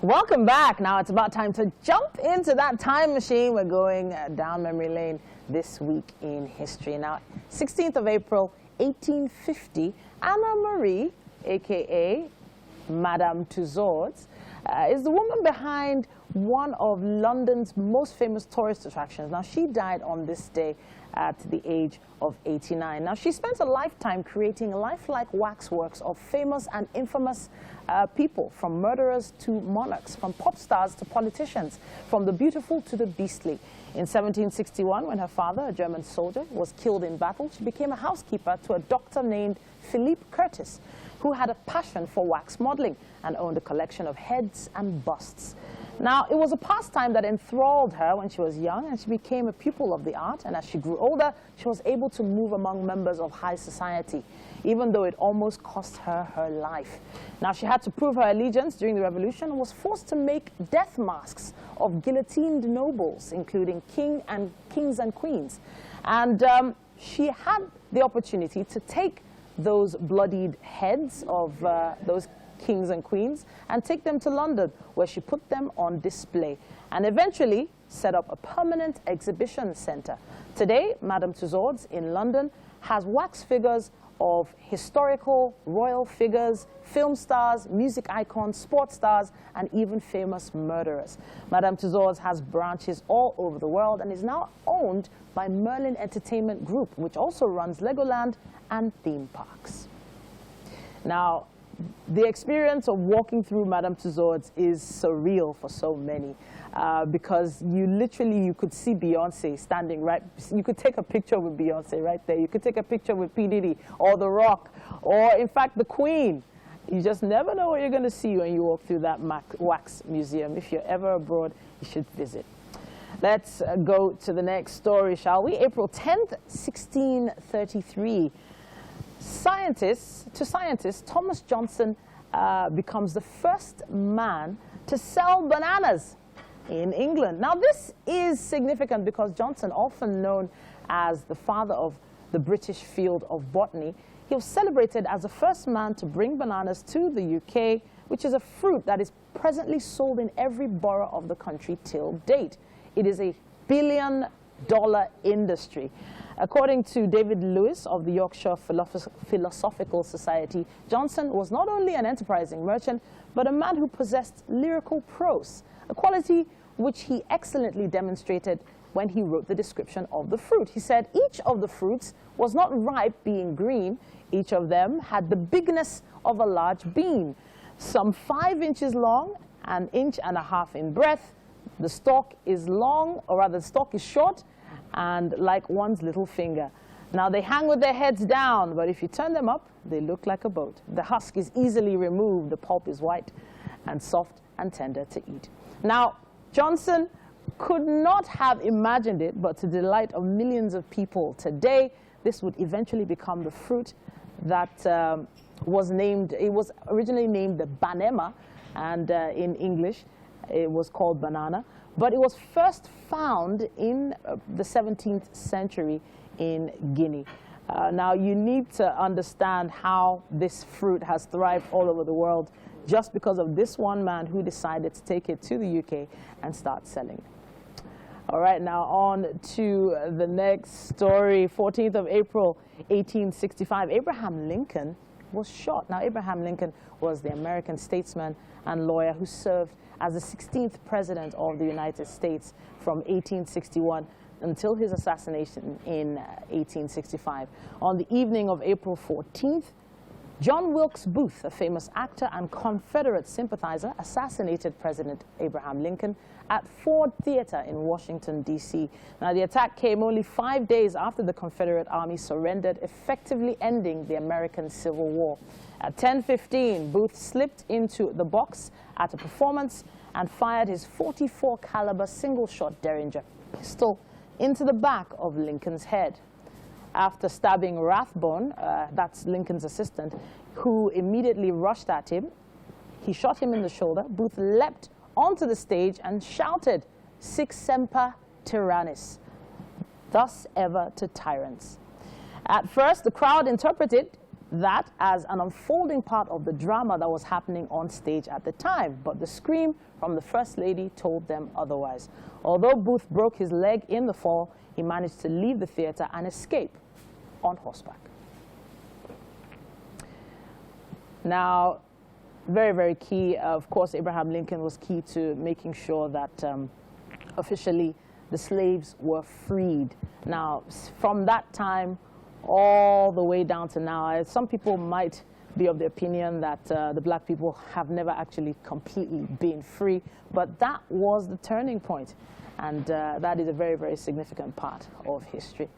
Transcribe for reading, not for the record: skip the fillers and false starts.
Welcome back. Now it's about time to jump into that time machine. We're going down memory lane this week in history. Now, 16th of April, 1850, Anna Marie, a.k.a. Madame Tussauds, is the woman behind one of London's most famous tourist attractions. Now, she died on this day at the age of 89. Now, she spent a lifetime creating lifelike waxworks of famous and infamous people, from murderers to monarchs, from pop stars to politicians, from the beautiful to the beastly. In 1761, when her father, a German soldier, was killed in battle, she became a housekeeper to a doctor named Philippe Curtis, who had a passion for wax modeling and owned a collection of heads and busts. Now, it was a pastime that enthralled her when she was young, and she became a pupil of the art. And as she grew older, she was able to move among members of high society, even though it almost cost her her life. Now, she had to prove her allegiance during the revolution and was forced to make death masks of guillotined nobles, including kings and queens. And she had the opportunity to take those bloodied heads of those kings and queens and take them to London, where she put them on display and eventually set up a permanent exhibition center. Today, Madame Tussauds in London has wax figures of historical royal figures, film stars, music icons, sports stars, and even famous murderers. Madame Tussauds has branches all over the world and is now owned by Merlin Entertainment Group, which also runs Legoland and theme parks. Now, the experience of walking through Madame Tussauds is surreal for so many because you could see Beyonce standing right. You could take a picture with Beyonce right there. You could take a picture with P. Diddy or The Rock or, in fact, the Queen. You just never know what you're going to see when you walk through that wax museum. If you're ever abroad, you should visit. Let's go to the next story, shall we? April 10th, 1633. Scientist Thomas Johnson becomes the first man to sell bananas in England. Now, this is significant because Johnson, often known as the father of the British field of botany, he was celebrated as the first man to bring bananas to the UK, which is a fruit that is presently sold in every borough of the country till date. It is a billion-dollar industry. According to David Lewis of the Yorkshire Philosophical Society, Johnson was not only an enterprising merchant, but a man who possessed lyrical prose, a quality which he excellently demonstrated when he wrote the description of the fruit. He said each of the fruits was not ripe, being green. Each of them had the bigness of a large bean, some 5 inches long, 1.5 inches in breadth. The stalk is long, or rather the stalk is short, and like one's little finger. Now, they hang with their heads down, but if you turn them up, they look like a boat. The husk is easily removed. The pulp is white and soft and tender to eat. Now, Johnson could not have imagined it, but to the delight of millions of people today, this would eventually become the fruit that was originally named the banema, and in English, it was called banana. But it was first found in the 17th century in Guinea. Now, you need to understand how this fruit has thrived all over the world just because of this one man who decided to take it to the UK and start selling it. All right, now on to the next story. 14th of April, 1865, Abraham Lincoln was shot. Now, Abraham Lincoln was the American statesman and lawyer who served as the 16th president of the United States from 1861 until his assassination in 1865. On the evening of April 14th, John Wilkes Booth, a famous actor and Confederate sympathizer, assassinated President Abraham Lincoln at Ford Theater in Washington, D.C. Now, the attack came only 5 days after the Confederate Army surrendered, effectively ending the American Civil War. At 10:15, Booth slipped into the box at a performance and fired his .44 caliber single-shot Derringer pistol into the back of Lincoln's head. After stabbing Rathbone, that's Lincoln's assistant, who immediately rushed at him, he shot him in the shoulder. Booth leapt onto the stage and shouted, "Sic semper tyrannis," thus ever to tyrants. At first, the crowd interpreted that as an unfolding part of the drama that was happening on stage at the time. But the scream from the First Lady told them otherwise. Although Booth broke his leg in the fall, he managed to leave the theater and escape on horseback. Now, very, very key, of course, Abraham Lincoln was key to making sure that officially the slaves were freed. Now, from that time all the way down to now, some people might be of the opinion that the black people have never actually completely been free, but that was the turning point, and that is a very, very significant part of history.